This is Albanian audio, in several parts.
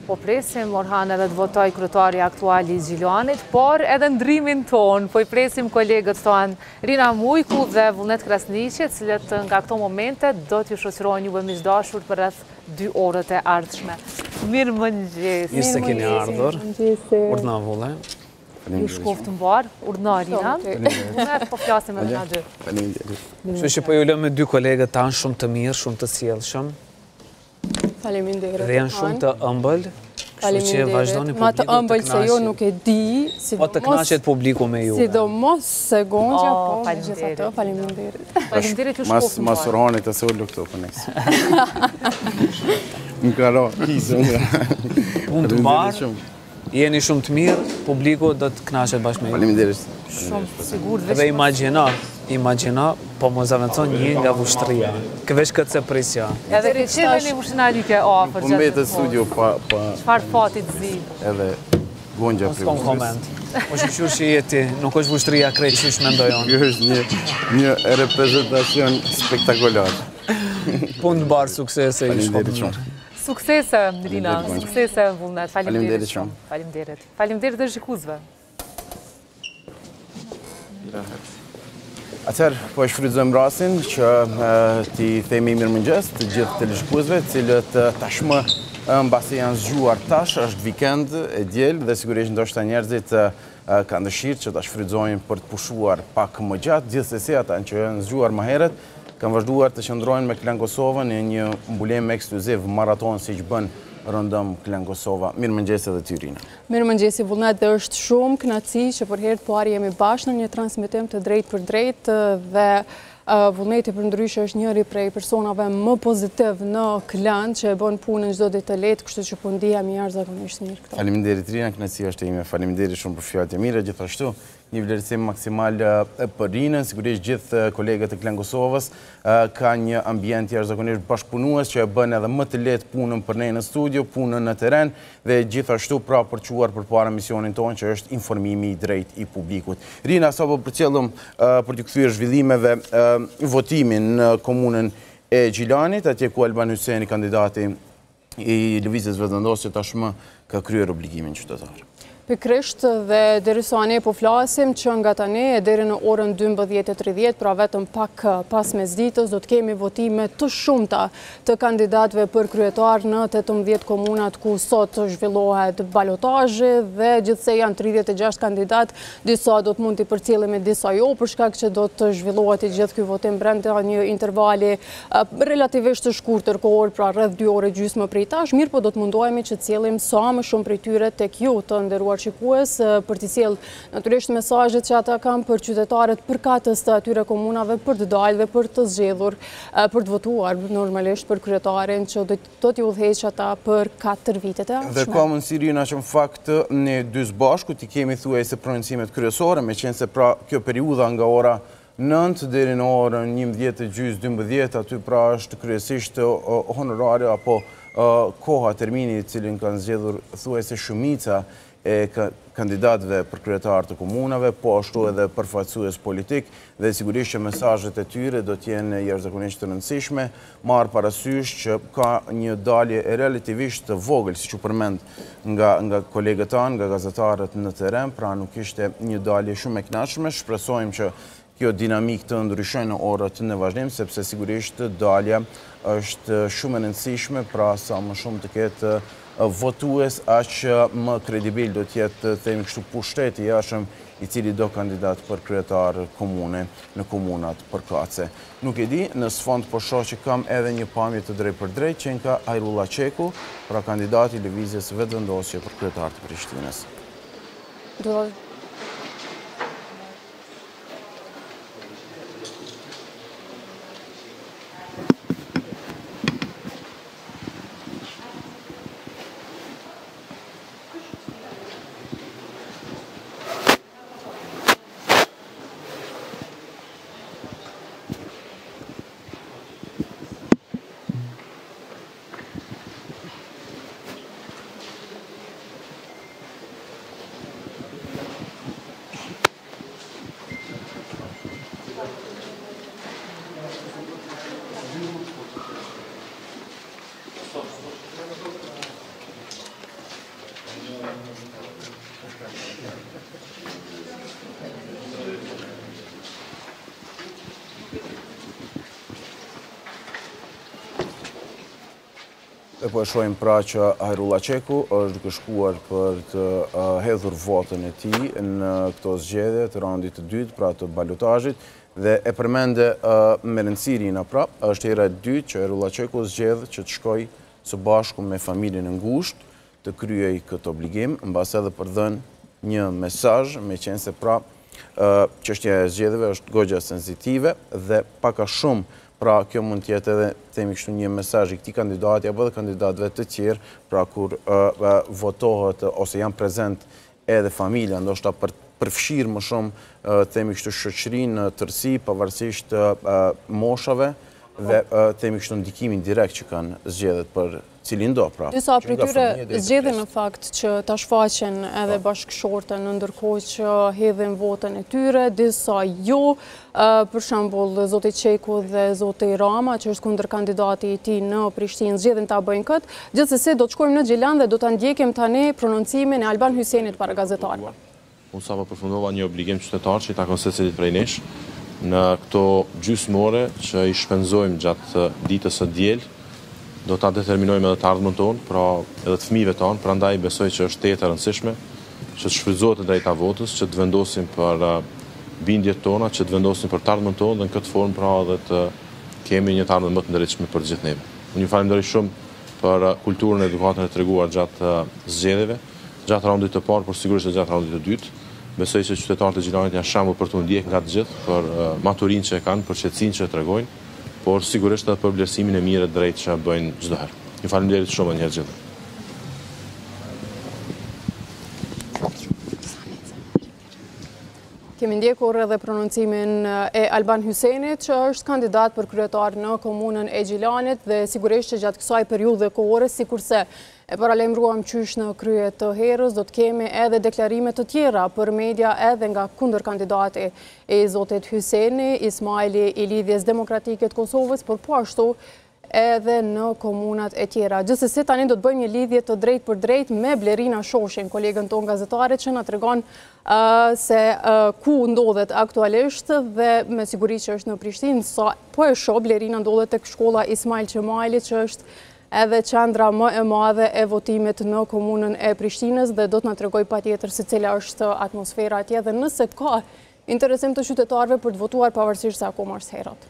Po presim Orhan edhe të votoj kryetari aktual i Gjilanit, por edhe ndrimin ton, po i presim kolegët tonë Rina Mujku dhe Vullnet Krasniqi, cilët nga këto momente do t'ju shoqërojnë juve miqdashur për rreth 2 orët e ardhshme. Mirë mëngjes. Mirë se keni ardhur. Urdhna Vulle. Ju shkoft të mbar, urdhna Rina. Vullnet, po flasim edhe na dy. Kështu që po ju lëm me 2 kolegët tanë shumë të mirë, shumë të sjellshëm. Faleminderit. Dhe janë shumë të ëmbël. Kështu që vazhdoni publiku të të ëmbël se jo nuk e di. Po të kënaqet publiku me ju. Sidomos se Gonxha, po faleminderit. Faleminderit. Faleminderit ju shkoft të mbar. Mas Orhanit të se ullu këtu për nesë. Më karo, kisë. Unë të mbarë, jeni shumë të mirë, publiku do të kënaqet bashkë me ju. Faleminderit. Shumë sigur. Dhe imagjina, po mos avancon një nga vushtria. Këveç këtë se prisja. Edhe ke qenë një vushtinalike afër Po mbete studio pa... Çfarë fati të zi? Edhe Gonxha Mos kom koment. Po shqyqyr që jeti, nuk është vushtria krejt qysh mendojon. Kjo është një reprezentacion spektakular. Punë të barë suksese i shkopë mirë. Suksese, Rina, suksese, Vullnet. Faleminderit shumë. Faleminderit. Faleminderit dhe shikuzve. Atëherë, po e shfrytëzojmë rastin që ti themi mirëmëngjes të gjithë televizionistëve, cilët tashmë mbasi janë zgjuar tash, është vikend e diel dhe sigurisht ndoshta njerëzit kanë dëshirë që ta shfrytëzojnë për të pushuar pak më gjatë, gjithsesi ata që janë zgjuar më herët kanë vazhduar të qëndrojnë me Klan Kosovën në një mbulem ekskluziv maraton siç bën rëndëm Klan Kosova. Mirëmëngjes edhe ty Rina. Mirëmëngjes Vullnet, dhe është shumë kënaqësi që për herë të parë jemi bashkë në një transmetim të drejtë për drejtë dhe Vullneti për ndryshe është njëri prej personave më pozitiv në Klan që e bën punën çdo ditë të lehtë, kështu që po ndihem jashtëzakonisht mirë këtu. Faleminderit Rina, kënaqësia është ime. Faleminderit shumë për fjalët e mira, gjithashtu një vlerësim maksimal për Rinën, sigurisht gjithë kolegët e Klan Kosovës ka një ambient jashtëzakonisht bashkëpunues që e bën edhe më të lehtë punën për ne në studio, punën në terren dhe gjithashtu pra përçuar përpara misionin tonë që është informimi i drejtë i publikut. Rina, sapo përcjellëm për të kthyer zhvillimeve votimin në komunën e Gjilanit, atje ku Alban Hyseni, kandidati i Lëvizjes Vetëvendosje, tashmë ka kryer obligimin qytetar. Pikrisht dhe derisa ne po flasim që nga tani e deri në orën 12:30, pra vetëm pak pas mesditës, do të kemi votime të shumta të kandidatëve për kryetar në 18 komunat ku sot zhvillohet balotazhi dhe gjithsej janë 36 kandidat, disa do të mund t'i përcjellim e disa jo, për shkak që do të zhvillohet i gjithë ky votim brenda një intervali relativisht të shkurtër kohor, pra rreth 2 orë gjysmë prej tash, mirë po do të mundohemi që të sjellim sa më shumë prej tyre tek ju të nderuar shikues për të sjellë natyrisht mesazhet që ata kanë për qytetarët përkatës të atyre komunave për të dalë dhe për të zgjedhur, për të votuar normalisht për kryetarin që do t'ju udhëheqë ata për 4 vitet e ardhshme. Dhe ka mundësi Rina që në fakt ne dy së bashku ti kemi thuajse prononcimet kryesore, meqense pra kjo periudha nga ora 9 deri në orën 11:12, aty pra është kryesisht honorare apo koha, termini cilin kanë zgjedhur thuajse shumica e kandidatëve për kryetar të komunave, po ashtu edhe përfaqësues politik, dhe sigurisht që mesazhet e tyre do të jenë jashtëzakonisht të rëndësishme, marrë parasysh që ka një dalje relativisht të vogël, siç u përmend nga kolegët tanë, nga gazetarët në terren, pra nuk ishte një dalje shumë e kënaqshme. Shpresojmë që kjo dinamik të ndryshojë në orët në vazhdim, sepse sigurisht dalja është shumë e rëndësishme, pra sa më shumë të ketë votues, aq më kredibil do të jetë, themi kështu, pushteti i jashtëm i cili do kandidat për kryetar komune në komunat përkatëse. Nuk e di, në sfond po shoh që kam edhe një pamje të drejtë për drejtë që nga Hajrullah Çeku, pra kandidati i lëvizjes vetëvendosje për kryetar të Prishtinës. E po e shohim pra që Hajrullah Çeku është duke shkuar për të hedhur votën e tij në këto zgjedhje të raundit të dytë, pra të balotazhit, dhe e përmende me rëndësi Rina, pra është hera e dytë që Hajrullah Çeku zgjedh që të shkojë së bashku me familjen e ngushtë të kryej këtë obligim, mbas edhe për dhënë një mesazh, meqense pra çështja e zgjedhjeve është goxha sensitive dhe pak a shumë. Pra, kjo mund të jetë edhe, themi kështu, një mesazh i këtij kandidati apo edhe kandidatëve të tjerë, pra kur votohet ose janë prezent edhe familja, ndoshta për përfshirë më shumë, themi kështu, shoqërinë në tërësi, pavarësisht moshave dhe themi kështu ndikimin direkt që kanë zgjedhjet për cilin do, pra. Disa prej tyre zgjedhin në fakt që ta shfaqen edhe bashkëshortën, ndërkohë që hedhin votën e tyre, disa jo. Për shembull, zoti Çeku dhe zoti Rama, që është kundër kandidati i tij në Prishtinë, zgjedhin ta bëjnë këtë. Gjithsesi do të shkojmë në Gjilan dhe do ta ndjekim tani prononcimin e Alban Hysenit para gazetarëve. Unë sapo përfundova një obligim qytetar që i takon secilit prej nesh në këto gjysmore që i shpenzojmë gjatë ditës së diel. Do ta determinojmë edhe të ardhmen tonë, pra edhe të fëmijëve tonë, prandaj besoj që është tetë e rëndësishme që të shfrytëzohet e drejta votës, që të vendosim për bindjet tona, që të vendosim për të ardhmen tonë dhe në këtë formë pra edhe të kemi një të ardhmen më të ndërritshme për gjithë neve. Unë ju falenderoj shumë për kulturën e edukatën e treguar gjatë zgjedhjeve, gjatë raundit të parë, por sigurisht edhe gjatë raundit të dytë. Besoj se qytetarët e Gjilanit janë shembull për të ndjekur nga të gjithë, për maturinë që e kanë, për qetësinë që e tregojnë, por sigurisht edhe për vlerësimin e mirë e drejtë që bëjnë çdo herë. Ju faleminderit shumë një herë gjithë. Kemi ndjekur edhe prononcimin e Alban Hysenit, që është kandidat për kryetar në komunën e Gjilanit dhe sigurisht që gjatë kësaj periudhe kohore, sikurse e paralajmëruam qysh në krye të herës, do të kemi edhe deklarime të tjera për media edhe nga kundër kandidati e zotit Hyseni, Ismaili i Lidhjes Demokratike të Kosovës, por po ashtu edhe në komunat e tjera. Gjithsesi tani do të bëjmë një lidhje të drejtë për drejtë me Blerina Shoshin, kolegën tonë gazetare, që na tregon se ku ndodhet aktualisht dhe me siguri që është në Prishtinë. Po e shoh, Blerina ndodhet tek shkolla Ismail Qemali, që është edhe qendra më e madhe e votimit në komunën e Prishtinës dhe do të na tregoj patjetër se cila është atmosfera atje dhe nëse ka interesim të qytetarëve për të votuar pavarësisht se akoma është herët.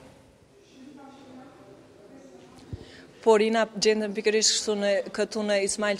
Por Rina, gjendëm pikërisht këtu në Ismail